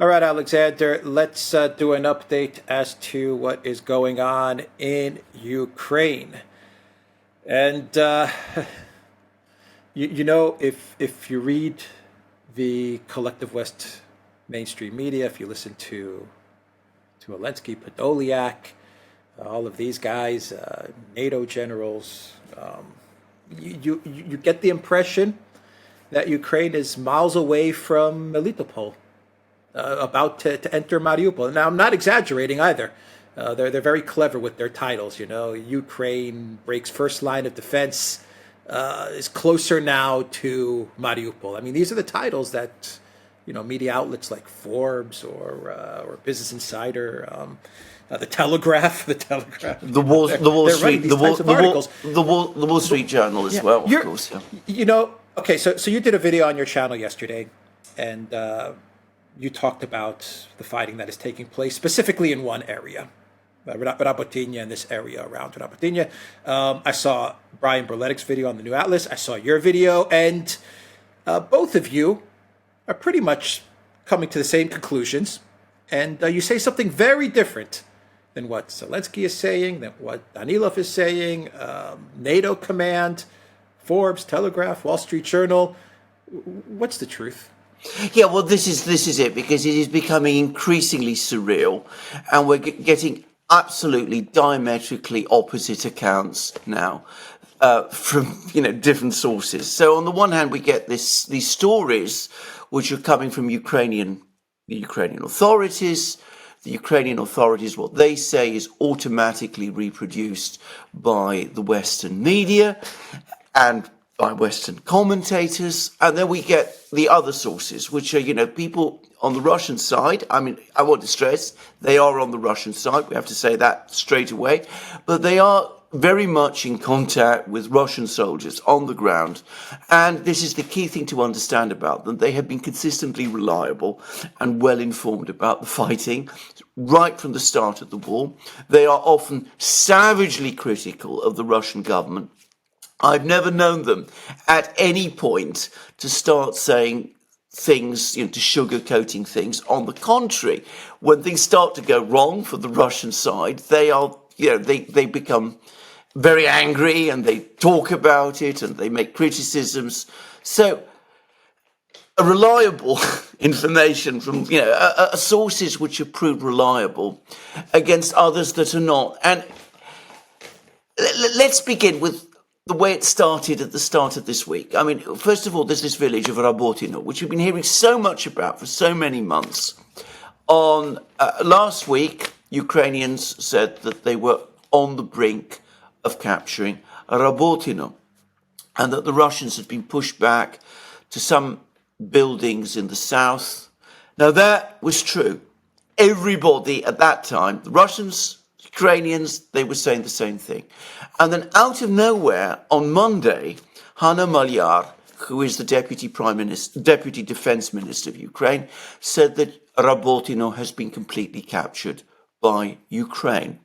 All right, Alexander, let's do an update as to what is going on in Ukraine. And, if you read the collective West mainstream media, if you listen to Zelensky, Podolyak, all of these guys, NATO generals, you get the impression that Ukraine is miles away from Melitopol, about to enter Mariupol. Now, I'm not exaggerating either. They're very clever with their titles. Ukraine breaks first line of defense, is closer now to Mariupol. I mean, these are the titles that media outlets like Forbes or Business Insider, the Telegraph, the Wall Street Journal as well, of course. Yeah. Okay, so you did a video on your channel yesterday, and you talked about the fighting that is taking place specifically in one area, Rabotino, and this area around Rabotino. I saw Brian Berletic's video on the New Atlas. I saw your video, and both of you are pretty much coming to the same conclusions, and you say something very different than what Zelensky is saying, than what Danilov is saying, NATO command, Forbes, Telegraph, Wall Street Journal. What's the truth? Yeah, well, this is it, because it is becoming increasingly surreal, and we're getting absolutely diametrically opposite accounts now from different sources. So on the one hand, we get these stories which are coming from the Ukrainian authorities. The Ukrainian authorities, what they say is automatically reproduced by the Western media and by Western commentators. And then we get the other sources, which are, people on the Russian side. I mean, I want to stress, they are on the Russian side. We have to say that straight away. But they are very much in contact with Russian soldiers on the ground. And this is the key thing to understand about them. They have been consistently reliable and well informed about the fighting right from the start of the war. They are often savagely critical of the Russian government. I've never known them at any point to start saying things, to sugarcoating things. On the contrary, when things start to go wrong for the Russian side, they become very angry, and they talk about it, and they make criticisms. So a reliable information from sources which are proved reliable against others that are not. And let's begin with the way it started at the start of this week. I mean, first of all, there's this village of Rabotino, which we've been hearing so much about for so many months. On last week, Ukrainians said that they were on the brink of capturing Rabotino, and that the Russians had been pushed back to some buildings in the south. Now, that was true. Everybody at that time, the Russians, Ukrainians, they were saying the same thing. And then out of nowhere, on Monday, Hanna Maliar, who is the Deputy Defense Minister of Ukraine, said that Rabotino has been completely captured by Ukraine.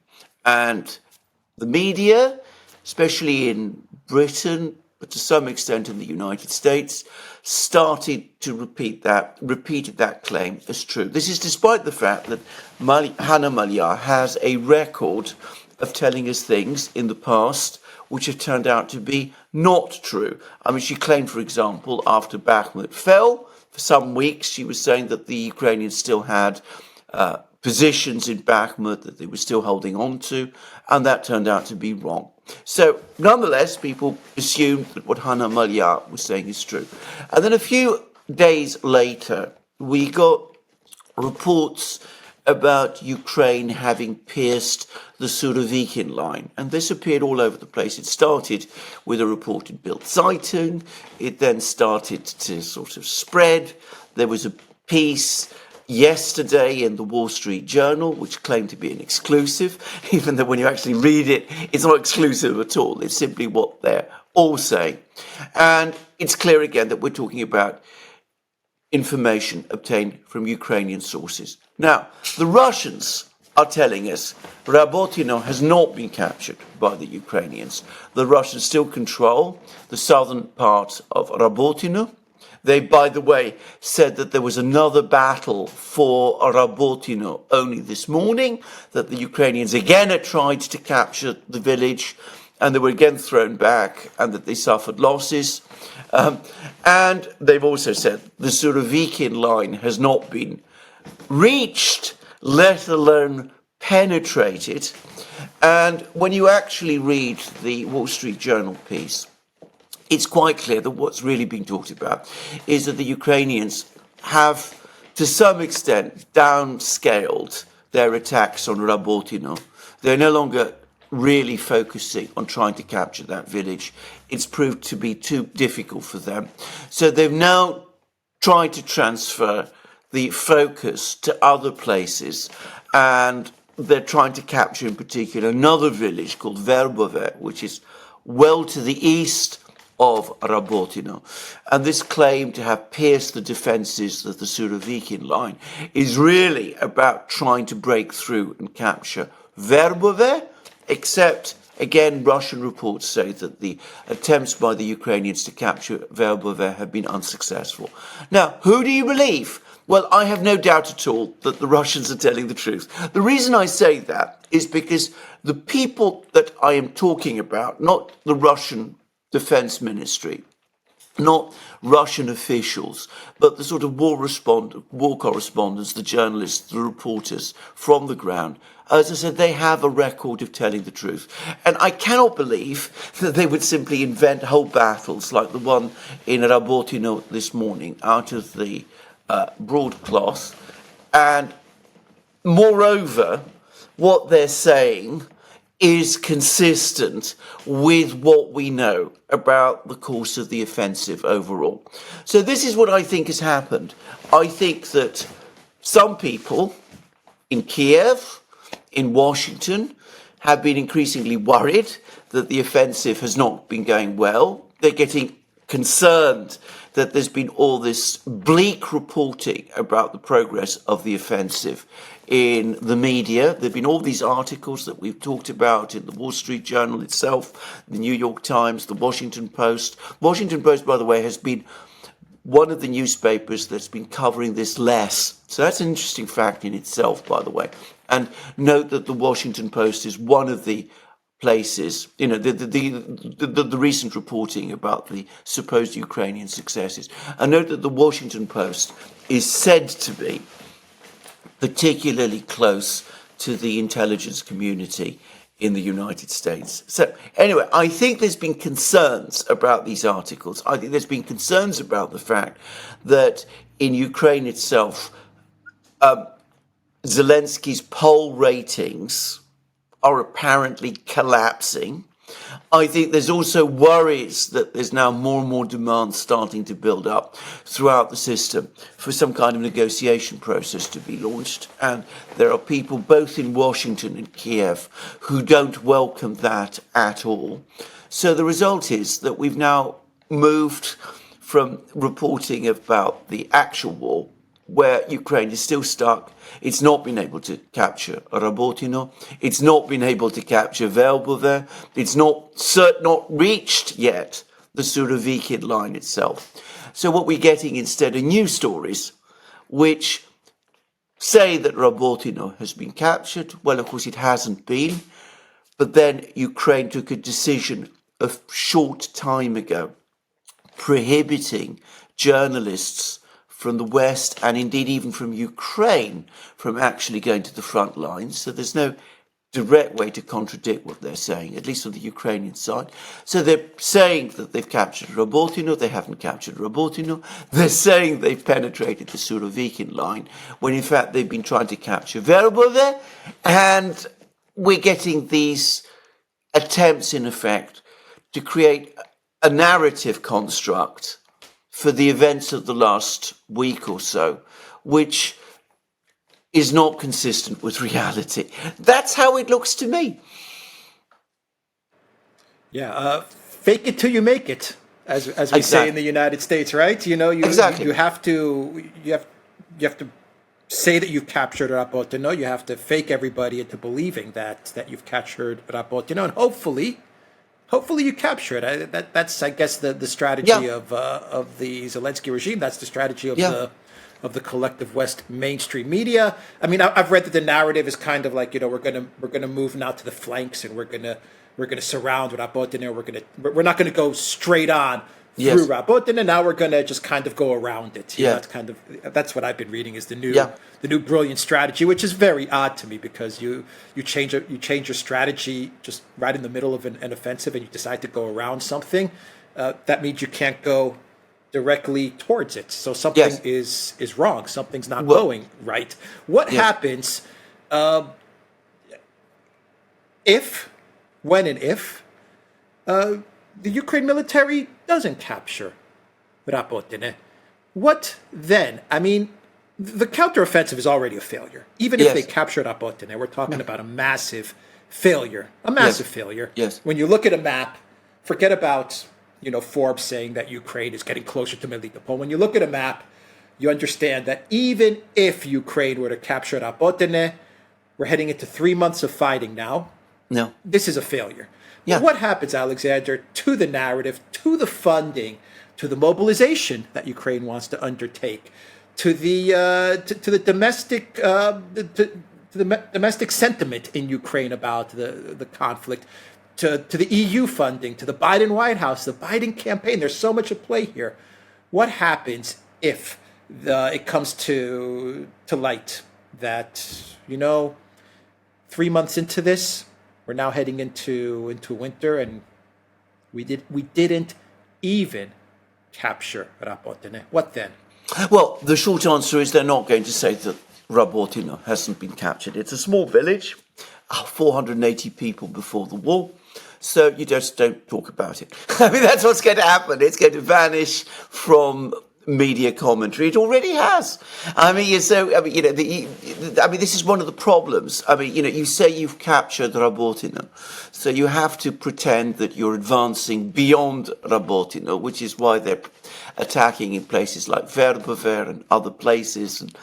And the media, especially in Britain, but to some extent in the United States, started to repeated that claim as true. This is despite the fact that Hanna Maliar has a record of telling us things in the past which have turned out to be not true. I mean, she claimed, for example, after Bakhmut fell, for some weeks, she was saying that the Ukrainians still had positions in Bakhmut that they were still holding on to, and that turned out to be wrong. So, nonetheless, people assumed that what Hanna Maliar was saying is true. And then a few days later, we got reports about Ukraine having pierced the Surovikin line. And this appeared all over the place. It started with a report in Bild Zeitung. It then started to sort of spread. There was a piece yesterday in the Wall Street Journal, which claimed to be an exclusive, even though when you actually read it, it's not exclusive at all. It's simply what they're all saying. And it's clear again that we're talking about information obtained from Ukrainian sources. Now, the Russians are telling us Rabotino has not been captured by the Ukrainians. The Russians still control the southern part of Rabotino. They, by the way, said that there was another battle for Rabotino only this morning, that the Ukrainians again had tried to capture the village and they were again thrown back and that they suffered losses. And they've also said the Surovikin line has not been reached, let alone penetrated. And when you actually read the Wall Street Journal piece, it's quite clear that what's really being talked about is that the Ukrainians have, to some extent, downscaled their attacks on Rabotino. They're no longer really focusing on trying to capture that village. It's proved to be too difficult for them. So they've now tried to transfer the focus to other places, and they're trying to capture in particular another village called Verbove, which is well to the east of Rabotino. And this claim to have pierced the defences of the Surovikin line is really about trying to break through and capture Verbove, except, again, Russian reports say that the attempts by the Ukrainians to capture Verbove have been unsuccessful. Now, who do you believe? Well, I have no doubt at all that the Russians are telling the truth. The reason I say that is because the people that I am talking about, not the Russian Defense Ministry, not Russian officials, but the sort of war correspondents, the journalists, the reporters from the ground, as I said, they have a record of telling the truth. And I cannot believe that they would simply invent whole battles like the one in Rabotino this morning out of the broadcloth. And moreover, what they're saying is consistent with what we know about the course of the offensive overall. So this is what I think has happened. I think that some people in Kiev, in Washington, have been increasingly worried that the offensive has not been going well. They're getting concerned that there's been all this bleak reporting about the progress of the offensive in the media. There have been all these articles that we've talked about in the Wall Street Journal itself, the New York Times, the Washington Post. Washington Post, by the way, has been one of the newspapers that's been covering this less. So that's an interesting fact in itself, by the way. And note that the Washington Post is one of the places, the recent reporting about the supposed Ukrainian successes. And note that the Washington Post is said to be particularly close to the intelligence community in the United States. So anyway, I think there's been concerns about these articles. I think there's been concerns about the fact that in Ukraine itself, Zelensky's poll ratings are apparently collapsing. I think there's also worries that there's now more and more demand starting to build up throughout the system for some kind of negotiation process to be launched. And there are people both in Washington and Kiev who don't welcome that at all. So the result is that we've now moved from reporting about the actual war, where Ukraine is still stuck. It's not been able to capture Rabotino. It's not been able to capture Verbove. It's not reached yet the Surovikin line itself. So what we're getting instead are news stories which say that Rabotino has been captured. Well, of course, it hasn't been. But then Ukraine took a decision a short time ago prohibiting journalists from the West, and indeed even from Ukraine, from actually going to the front lines. So there's no direct way to contradict what they're saying, at least on the Ukrainian side. So they're saying that they've captured Rabotino. They haven't captured Rabotino. They're saying they've penetrated the Surovikin line, when in fact they've been trying to capture Verbove. And we're getting these attempts, in effect, to create a narrative construct for the events of the last week or so, which is not consistent with reality. That's how it looks to me. Yeah, fake it till you make it, as we say in the United States, right? You have to say that you've captured Rabotino. You have to fake everybody into believing that you've captured Rabotino, and hopefully hopefully you capture it. That's I guess the strategy Yeah, of the Zelensky regime. That's the strategy of yeah, the collective West mainstream media. I mean, I've read that the narrative is kind of like, we're gonna move now to the flanks, and we're gonna surround Rabotino. We're not gonna go straight on through yes, Rabotino. Now we're gonna just kind of go around it. yeah, That's what I've been reading is yeah, the new brilliant strategy, which is very odd to me because you change your strategy just right in the middle of an offensive, and you decide to go around something. That means you can't go directly towards it. So something yes. is wrong. Something's not Well, going right. What yes, happens if, when, and if the Ukraine military doesn't capture Rabotine? What then? I mean, the counteroffensive is already a failure. Even if they yes, capture Rabotine, we're talking about a massive failure. A yes, massive failure. yes, When you look at a map, forget about Forbes saying that Ukraine is getting closer to Melitopol. When you look at a map, you understand that even if Ukraine were to capture Rabotine, we're heading into 3 months of fighting now. no, This is a failure. But yeah, what happens, Alexander, to the narrative, to the funding, to the mobilization that Ukraine wants to undertake, to the domestic sentiment in Ukraine about the conflict, to the EU funding, to the Biden White House, the Biden campaign? There's so much at play here. What happens if it comes to light that 3 months into this, we're now heading into winter, and we didn't even capture Rabotine? What then? Well, the short answer is they're not going to say that Rabotino hasn't been captured. It's a small village, 480 people before the war. So you just don't talk about it. I mean, that's what's going to happen. It's going to vanish from media commentary. It already has. I mean, this is one of the problems. I mean, you say you've captured Rabotino, so you have to pretend that you're advancing beyond Rabotino, which is why they're attacking in places like Verbover and other places. And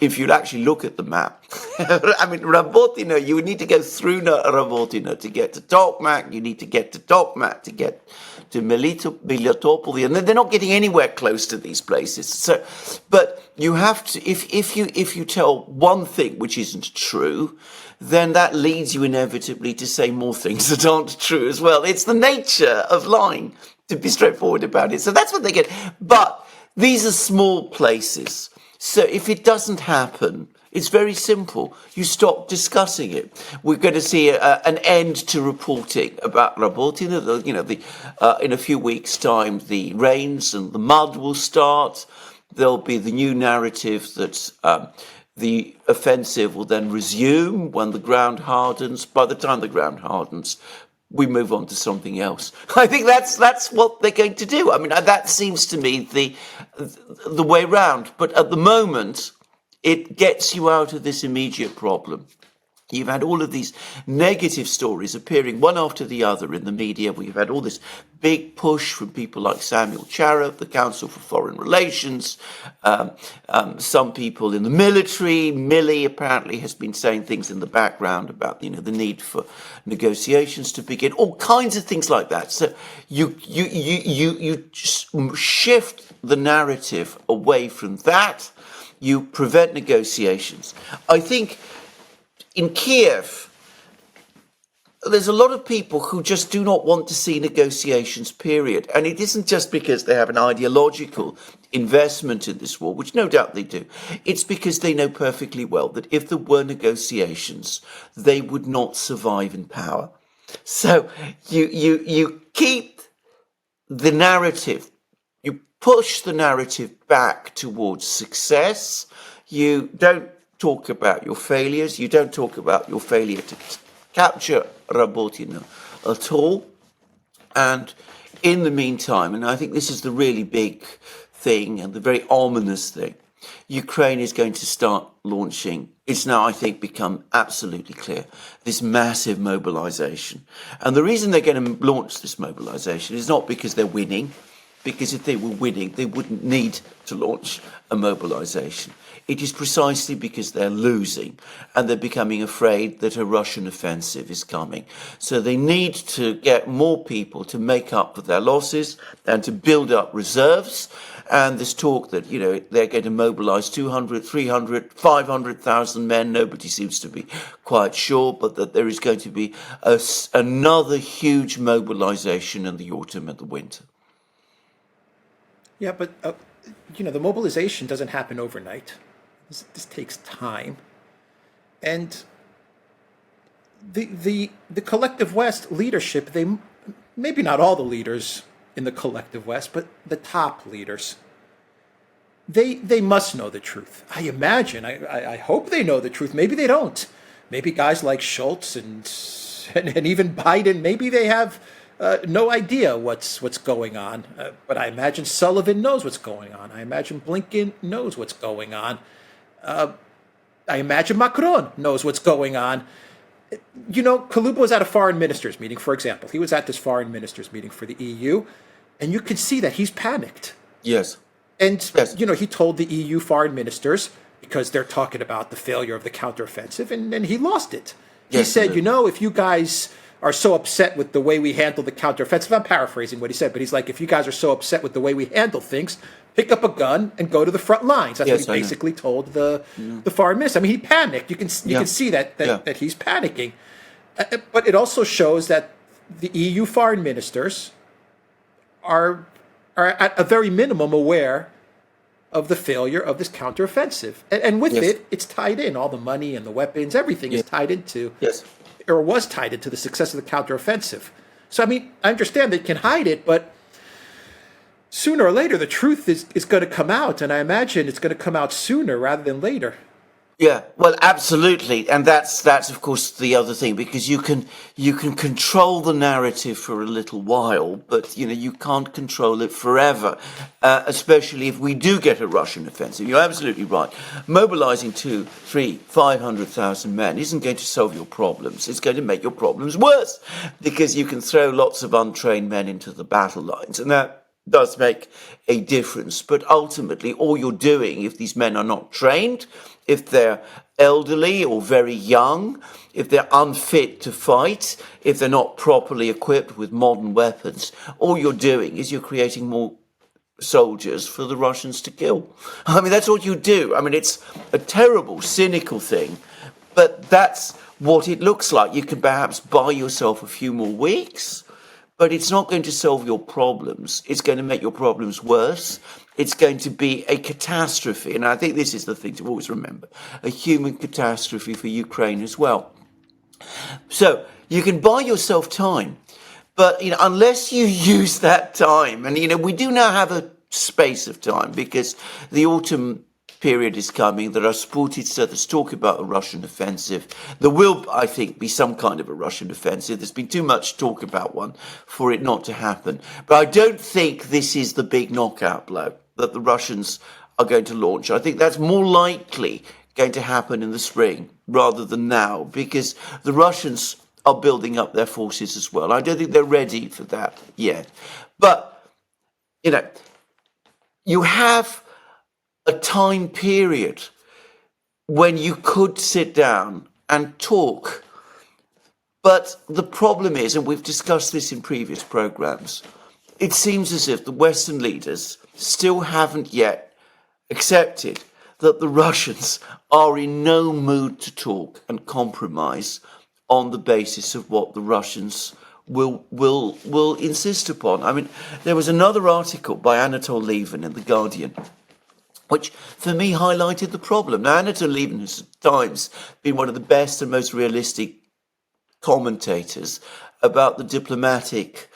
if you actually look at the map, I mean, Rabotino, you would need to go through Rabotino to get to Tokmak. You need to get to Tokmak to get to Melitopol, and they're not getting anywhere close to these places. So, but you have to, if you tell one thing which isn't true, then that leads you inevitably to say more things that aren't true as well. It's the nature of lying, to be straightforward about it. So that's what they get. But these are small places. So if it doesn't happen, it's very simple. You stop discussing it. We're going to see an end to reporting about Rabotino. In a few weeks' time, the rains and the mud will start. There'll be the new narrative that the offensive will then resume when the ground hardens. By the time the ground hardens, we move on to something else. I think that's what they're going to do. I mean, that seems to me the way round. But at the moment, it gets you out of this immediate problem. You've had all of these negative stories appearing one after the other in the media. We've had all this big push from people like Samuel Charab, the Council for Foreign Relations, some people in the military. Milley apparently has been saying things in the background about the need for negotiations to begin. All kinds of things like that. So you just shift the narrative away from that. You prevent negotiations. I think in Kiev, there's a lot of people who just do not want to see negotiations, period. And it isn't just because they have an ideological investment in this war, which no doubt they do. It's because they know perfectly well that if there were negotiations, they would not survive in power. So you keep the narrative, you push the narrative back towards success. You don't talk about your failures. You don't talk about your failure to capture Rabotino at all. And in the meantime, and I think this is the really big thing and the very ominous thing, Ukraine is going to start launching, it's now, I think, become absolutely clear, this massive mobilization. And the reason they're going to launch this mobilization is not because they're winning, because if they were winning, they wouldn't need to launch a mobilization. it is precisely because they're losing and they're becoming afraid that a Russian offensive is coming. So they need to get more people to make up for their losses and to build up reserves. And this talk that, they're going to mobilize 200, 300, 500,000 men, nobody seems to be quite sure, but that there is going to be another huge mobilization in the autumn and the winter. Yeah, but the mobilization doesn't happen overnight. This takes time, and the collective West leadership, they maybe not all the leaders in the collective West, but the top leaders, they must know the truth. I imagine. I hope they know the truth. Maybe they don't. Maybe guys like Schultz and even Biden, maybe they have no idea what's going on. But I imagine Sullivan knows what's going on. I imagine Blinken knows what's going on. I imagine Macron knows what's going on. Kaluba was at a foreign ministers meeting, for example. He was at this foreign ministers meeting for the EU, and you could see that he's panicked. Yes. And, Yes. He told the EU foreign ministers, because they're talking about the failure of the counteroffensive, and he lost it. He Yes, said, he did. if you guys are so upset with the way we handle the counteroffensive, I'm paraphrasing what he said, but he's like, if you guys are so upset with the way we handle things, pick up a gun and go to the front lines. That's Yes, what he I know. basically told the foreign minister. I mean, he panicked. You can see that he's panicking. But it also shows that the EU foreign ministers are at a very minimum aware of the failure of this counteroffensive. And with Yes. it, it's tied in. All the money and the weapons, everything is tied into, Yes. or was tied into the success of the counteroffensive. So, I mean, I understand they can hide it, but sooner or later, the truth is going to come out. And I imagine it's going to come out sooner rather than later. Yeah, well, absolutely, and that's of course the other thing, because you can control the narrative for a little while, but you can't control it forever, especially if we do get a Russian offensive. You're absolutely right. Mobilizing 2, 3, 500,000 men isn't going to solve your problems. It's going to make your problems worse, because you can throw lots of untrained men into the battle lines, and that does make a difference. But ultimately, all you're doing, if these men are not trained, if they're elderly or very young, if they're unfit to fight, if they're not properly equipped with modern weapons, all you're doing is you're creating more soldiers for the Russians to kill. I mean, that's what you do. I mean, it's a terrible, cynical thing, but that's what it looks like. You can perhaps buy yourself a few more weeks, but it's not going to solve your problems. It's going to make your problems worse. It's going to be a catastrophe. And I think this is the thing to always remember. A human catastrophe for Ukraine as well. So you can buy yourself time. But, unless you use that time, and, we do now have a space of time because the autumn period is coming. There are Sputitsa, there's talk about a Russian offensive. There will, I think, be some kind of a Russian offensive. There's been too much talk about one for it not to happen. But I don't think this is the big knockout blow that the Russians are going to launch. I think that's more likely going to happen in the spring rather than now, because the Russians are building up their forces as well. I don't think they're ready for that yet. But, you have a time period when you could sit down and talk. But the problem is, and we've discussed this in previous programs, it seems as if the Western leaders still haven't yet accepted that the Russians are in no mood to talk and compromise on the basis of what the Russians will insist upon. I mean, there was another article by Anatol Lieven in The Guardian, which for me highlighted the problem. Now, Anatol Lieven has at times been one of the best and most realistic commentators about the diplomatic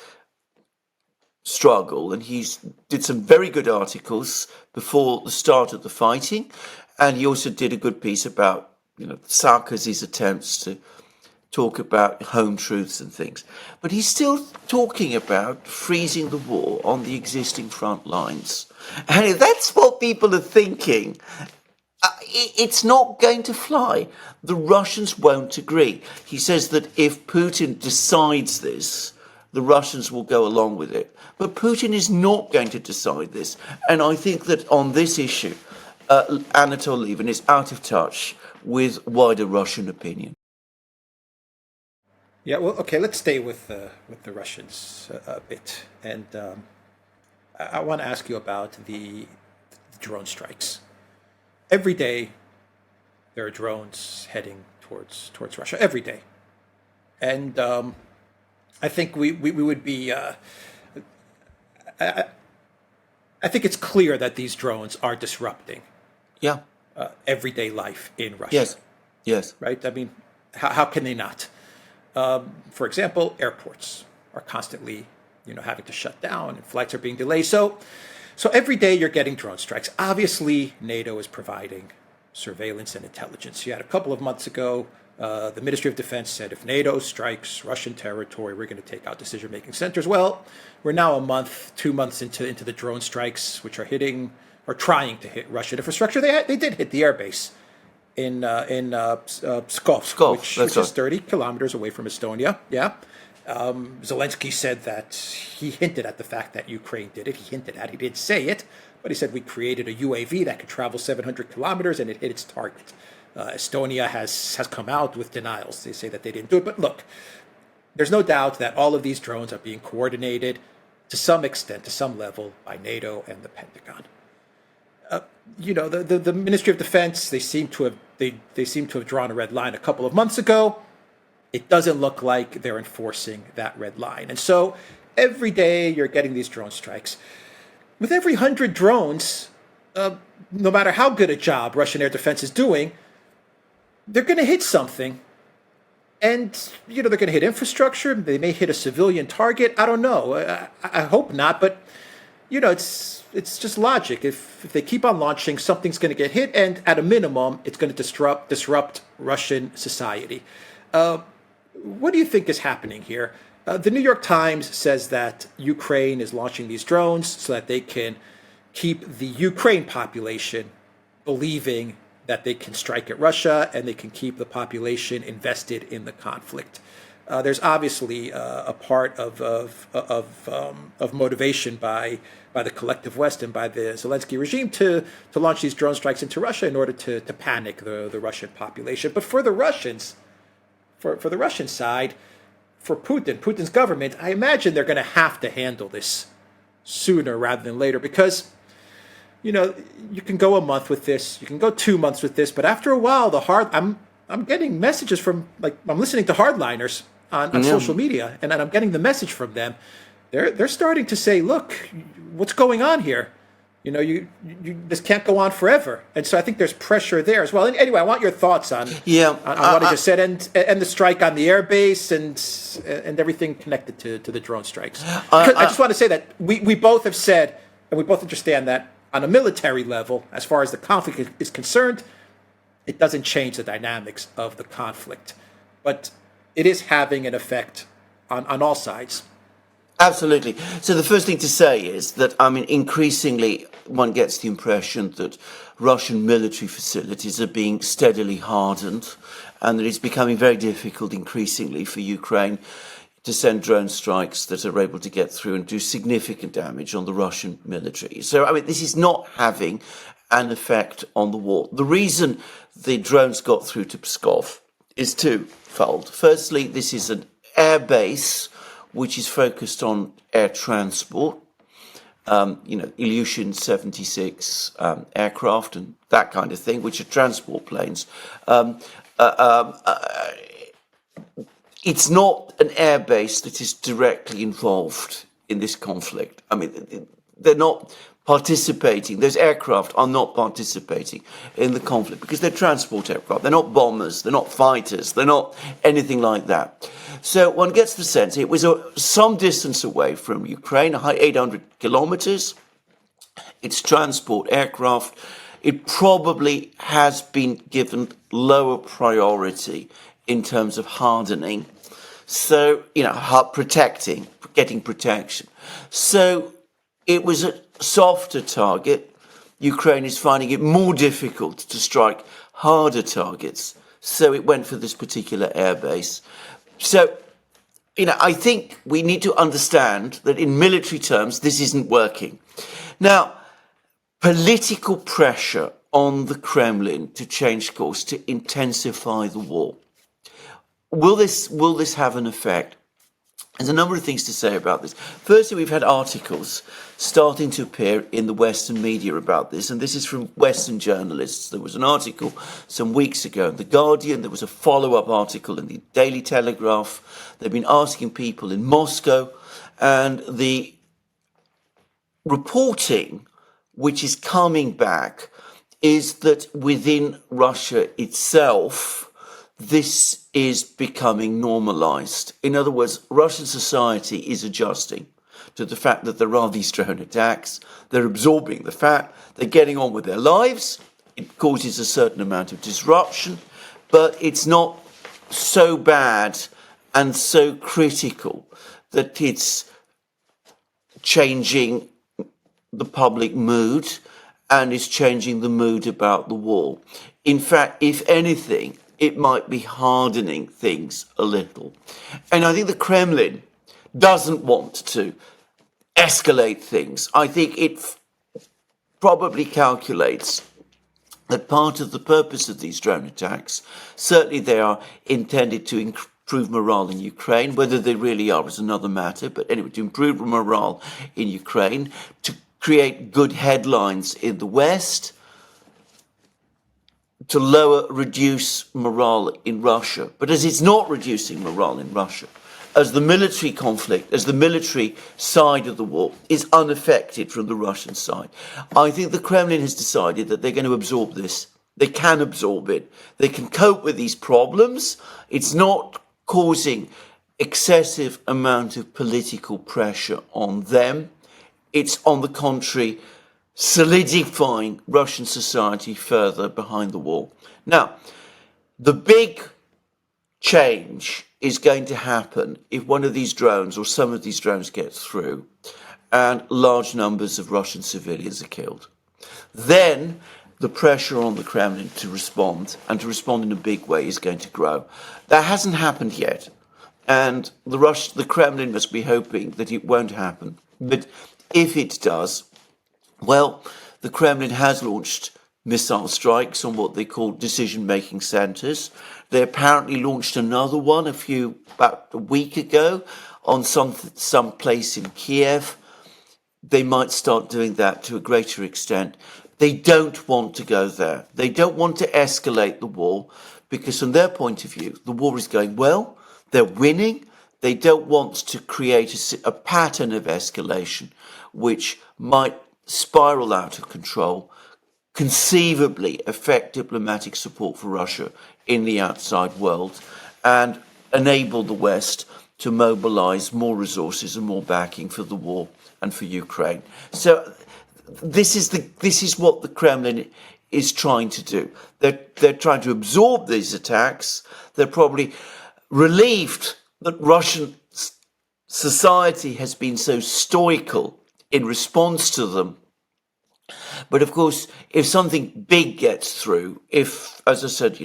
struggle, and he did some very good articles before the start of the fighting, and he also did a good piece about Sarkozy's attempts to talk about home truths and things. But he's still talking about freezing the war on the existing front lines. And if that's what people are thinking, it's not going to fly. The Russians won't agree. He says that if Putin decides this, the Russians will go along with it. But Putin is not going to decide this. And I think that on this issue, Anatol Lieven is out of touch with wider Russian opinion. Yeah, well, okay, let's stay with the Russians a bit, and I want to ask you about the drone strikes. Every day, there are drones heading towards Russia. Every day, and I think we would be. I think it's clear that these drones are disrupting Yeah. everyday life in Russia. Yes. Yes. Right? I mean, how can they not? For example, airports are constantly, having to shut down and flights are being delayed. So every day you're getting drone strikes. Obviously, NATO is providing surveillance and intelligence. You had a couple of months ago, the Ministry of Defense said if NATO strikes Russian territory, we're going to take out decision-making centers. Well, we're now 2 months into the drone strikes, which are hitting or trying to hit Russian infrastructure. They did hit the airbase in Pskov, which is 30 kilometers away from Estonia. Yeah. Zelensky said that he hinted at the fact that Ukraine did it. He didn't say it, but he said we created a UAV that could travel 700 kilometers and it hit its target. Estonia has come out with denials. They say that they didn't do it. But look, there's no doubt that all of these drones are being coordinated to some extent, to some level, by NATO and the Pentagon. The Ministry of Defense, they seem to have drawn a red line a couple of months ago. It doesn't look like they're enforcing that red line. And so every day you're getting these drone strikes. With every 100 drones, no matter how good a job Russian air defense is doing, they're going to hit something. And, they're going to hit infrastructure. They may hit a civilian target. I don't know. I hope not. But, it's just logic. If they keep on launching, something's going to get hit. And at a minimum, it's going to disrupt Russian society. What do you think is happening here? The New York Times says that Ukraine is launching these drones so that they can keep the Ukraine population believing that they can strike at Russia and they can keep the population invested in the conflict. There's obviously a part of motivation by the collective West and by the Zelensky regime to launch these drone strikes into Russia in order to panic the Russian population. But for the Russians, for the Russian side, for Putin's government, I imagine they're going to have to handle this sooner rather than later because, you can go a month with this, you can go 2 months with this, but after a while, I'm getting messages from, I'm listening to hardliners on social media, and I'm getting the message from them. They're starting to say, look, what's going on here? This can't go on forever. And so I think there's pressure there as well. And anyway, I want your thoughts on what I just said and the strike on the airbase and everything connected to the drone strikes. I just want to say that we both have said, and we both understand that on a military level, as far as the conflict is concerned, it doesn't change the dynamics of the conflict. But it is having an effect on all sides. Absolutely. So the first thing to say is that, increasingly one gets the impression that Russian military facilities are being steadily hardened and that it's becoming very difficult increasingly for Ukraine to send drone strikes that are able to get through and do significant damage on the Russian military. So, this is not having an effect on the war. The reason the drones got through to Pskov is twofold. Firstly, this is an air base which is focused on air transport, Ilyushin 76 aircraft and that kind of thing, which are transport planes. It's not an air base that is directly involved in this conflict. They're not participating. Those aircraft are not participating in the conflict because they're transport aircraft. They're not bombers. They're not fighters. They're not anything like that. So one gets the sense it was some distance away from Ukraine, 800 kilometers. It's transport aircraft. It probably has been given lower priority in terms of hardening. So, protecting, getting protection. So it was a softer target. Ukraine is finding it more difficult to strike harder targets. So it went for this particular airbase. So, I think we need to understand that in military terms, this isn't working. Now, political pressure on the Kremlin to change course, to intensify the war. Will this have an effect? There's a number of things to say about this. Firstly, we've had articles starting to appear in the Western media about this, and this is from Western journalists. There was an article some weeks ago in The Guardian. There was a follow-up article in the Daily Telegraph. They've been asking people in Moscow, and the reporting which is coming back is that within Russia itself, this is becoming normalized. In other words, Russian society is adjusting to the fact that there are these drone attacks. They're absorbing the fact, they're getting on with their lives. It causes a certain amount of disruption, but it's not so bad and so critical that it's changing the public mood and is changing the mood about the war. In fact, if anything, it might be hardening things a little. And I think the Kremlin doesn't want to escalate things. I think it probably calculates that part of the purpose of these drone attacks, certainly they are intended to improve morale in Ukraine. Whether they really are is another matter. But anyway, to improve morale in Ukraine, to create good headlines in the West, to reduce morale in Russia. But as it's not reducing morale in Russia, as the military conflict, as the military side of the war is unaffected from the Russian side, I think the Kremlin has decided that they're going to absorb this. They can absorb it. They can cope with these problems. It's not causing excessive amount of political pressure on them. It's, on the contrary, solidifying Russian society further behind the wall. Now, the big change is going to happen if one of these drones or some of these drones gets through and large numbers of Russian civilians are killed. Then the pressure on the Kremlin to respond, and to respond in a big way, is going to grow. That hasn't happened yet, and the Kremlin must be hoping that it won't happen. But if it does, well, the Kremlin has launched missile strikes on what they call decision-making centres. They apparently launched another one about a week ago on some place in Kiev. They might start doing that to a greater extent. They don't want to go there. They don't want to escalate the war because, from their point of view, the war is going well. They're winning. They don't want to create a pattern of escalation which might spiral out of control, conceivably affect diplomatic support for Russia in the outside world, and enable the West to mobilize more resources and more backing for the war and for Ukraine. So this is what the Kremlin is trying to do. They're trying to absorb these attacks. They're probably relieved that Russian society has been so stoical in response to them. But of course, if something big gets through, if, as I said,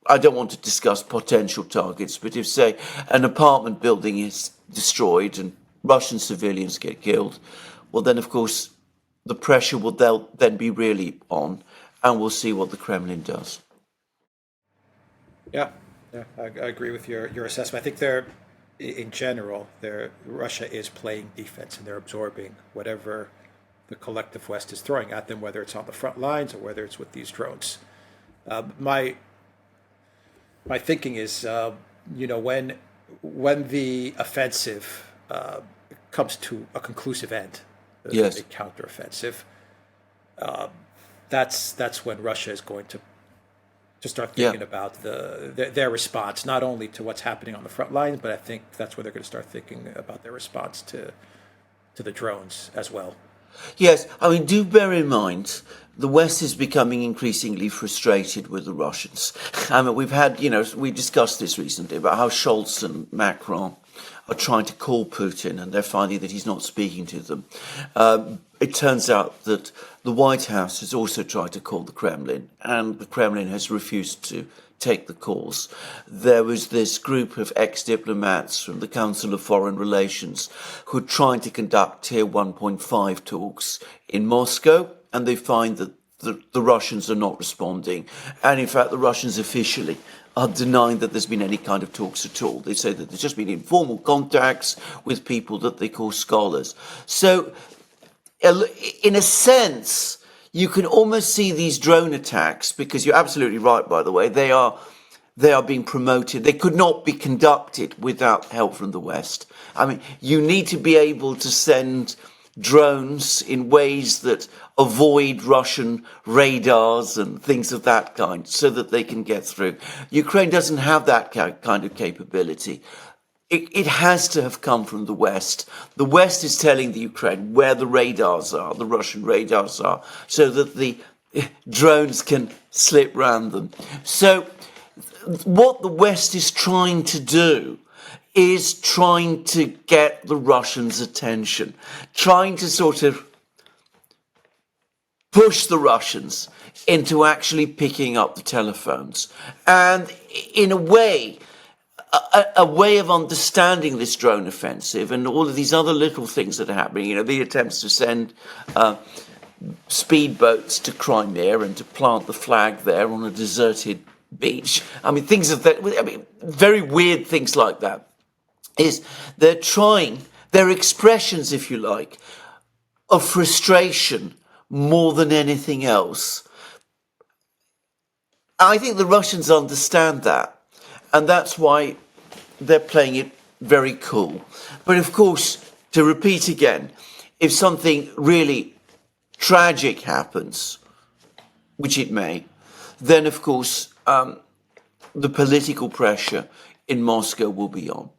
I don't want to discuss potential targets, but if, say, an apartment building is destroyed and Russian civilians get killed, well, then, of course, the pressure will then be really on, and we'll see what the Kremlin does. Yeah, I agree with your assessment. I think in general, Russia is playing defense, and they're absorbing whatever the collective West is throwing at them, whether it's on the front lines or whether it's with these drones. My thinking is, when the offensive comes to a conclusive end, yes, the counteroffensive, that's when Russia is going to start thinking about their response, not only to what's happening on the front lines, but I think that's where they're going to start thinking about their response to the drones as well. Yes, I mean, do bear in mind, the West is becoming increasingly frustrated with the Russians. I mean, we've had, we discussed this recently about how Scholz and Macron are trying to call Putin, and they're finding that he's not speaking to them. It turns out that the White House has also tried to call the Kremlin, and the Kremlin has refused to take the calls. There was this group of ex-diplomats from the Council of Foreign Relations who are trying to conduct Tier 1.5 talks in Moscow, and they find that the Russians are not responding. And in fact, the Russians officially are denying that there's been any kind of talks at all. They say that there's just been informal contacts with people that they call scholars. So, in a sense, you can almost see these drone attacks, because you're absolutely right, by the way, they are being promoted. They could not be conducted without help from the West. I mean, you need to be able to send drones in ways that avoid Russian radars and things of that kind so that they can get through. Ukraine doesn't have that kind of capability. It has to have come from the West. The West is telling the Ukraine where the radars are, the Russian radars are, so that the drones can slip round them. So what the West is trying to do is trying to get the Russians' attention, trying to sort of push the Russians into actually picking up the telephones. And in a way of understanding this drone offensive and all of these other little things that are happening, the attempts to send speedboats to Crimea and to plant the flag there on a deserted beach. I mean, things of that, very weird things like that. They're expressions, if you like, of frustration more than anything else. I think the Russians understand that, and that's why they're playing it very cool. But of course, to repeat again, if something really tragic happens, which it may, then of course the political pressure in Moscow will be on.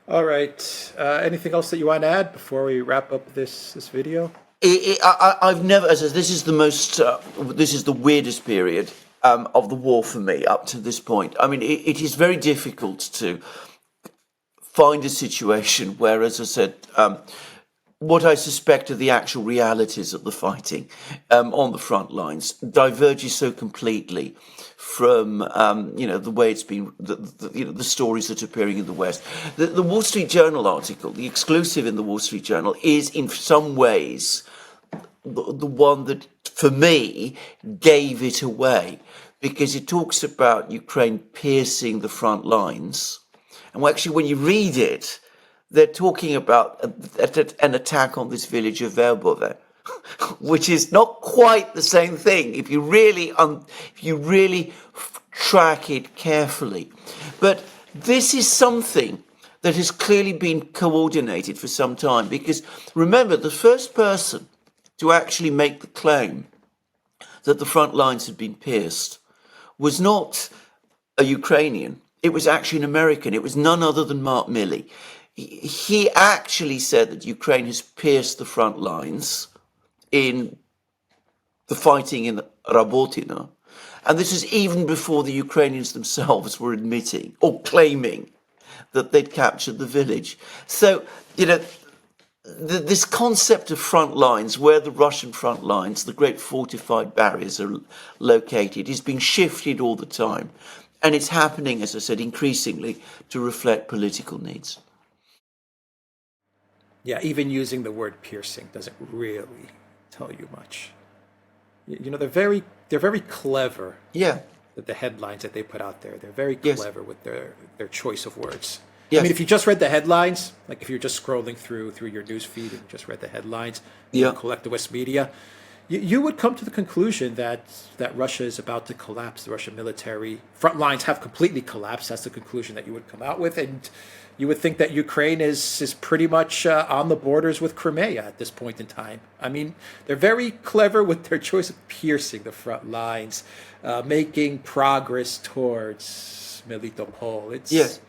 All right. Anything else that you want to add before we wrap up this video? I've never, as I said, this is the weirdest period of the war for me up to this point. I mean, it is very difficult to find a situation where, as I said, what I suspect are the actual realities of the fighting on the front lines diverges so completely from the way it's been, the stories that are appearing in the West. The Wall Street Journal article, the exclusive in the Wall Street Journal, is in some ways the one that, for me, gave it away, because it talks about Ukraine piercing the front lines. And actually, when you read it, they're talking about an attack on this village of Verbove, which is not quite the same thing if you really track it carefully. But this is something that has clearly been coordinated for some time, because remember, the first person to actually make the claim that the front lines had been pierced was not a Ukrainian. It was actually an American. It was none other than Mark Milley. He actually said that Ukraine has pierced the front lines in the fighting in Rabotino. And this is even before the Ukrainians themselves were admitting or claiming that they'd captured the village. So, this concept of front lines, where the Russian front lines, the great fortified barriers are located, is being shifted all the time. And it's happening, as I said, increasingly to reflect political needs. Yeah, even using the word piercing doesn't really tell you much. They're very clever. Yeah. The headlines that they put out there, they're very Yes. clever with their choice of words. Yes. I mean, if you just read the headlines, like if you're just scrolling through your news feed and just read the headlines, Yeah. collectivist media, you would come to the conclusion that Russia is about to collapse. The Russian military front lines have completely collapsed. That's the conclusion that you would come out with, and you would think that Ukraine is pretty much on the borders with Crimea at this point in time. I mean, they're very clever with their choice of piercing the front lines, making progress towards Melitopol. It's Yes.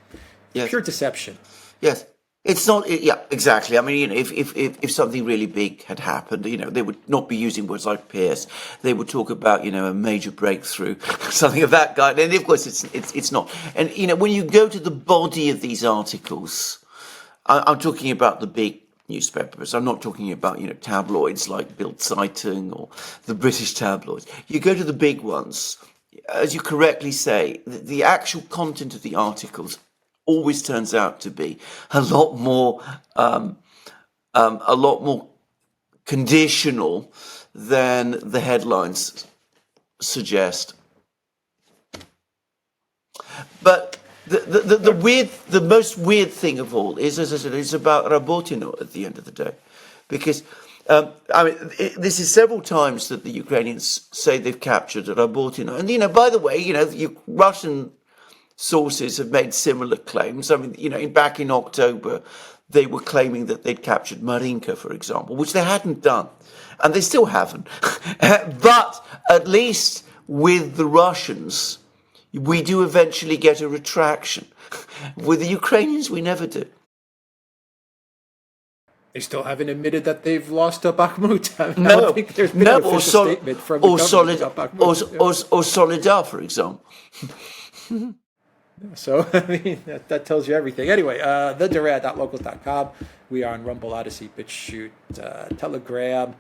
pure deception. Yes. It's not, yeah, exactly. I mean, if something really big had happened, they would not be using words like pierce. They would talk about, a major breakthrough, something of that kind. And of course, it's not. And, when you go to the body of these articles, I'm talking about the big newspapers. I'm not talking about, tabloids like Bild Zeitung or the British tabloids. You go to the big ones, as you correctly say, the actual content of the articles always turns out to be a lot more conditional than the headlines suggest. But the most weird thing of all is, as I said, it's about Rabotino at the end of the day, because this is several times that the Ukrainians say they've captured Rabotino, and by the way, Russian sources have made similar claims. I mean, back in October, they were claiming that they'd captured Marinka, for example, which they hadn't done, and they still haven't. But at least with the Russians, we do eventually get a retraction. With the Ukrainians, we never do. They still haven't admitted that they've lost Bakhmut. I don't think there's been no, an official statement from the government about Bakhmut. Or Solidar, for example. So, that tells you everything. Anyway, theduran.locals.com. We are on Rumble, Odyssey, BitChute, Telegram,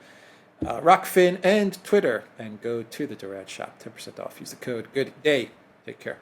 Rockfin, and Twitter. And go to the Duran shop. 10% off. Use the code. Good day. Take care.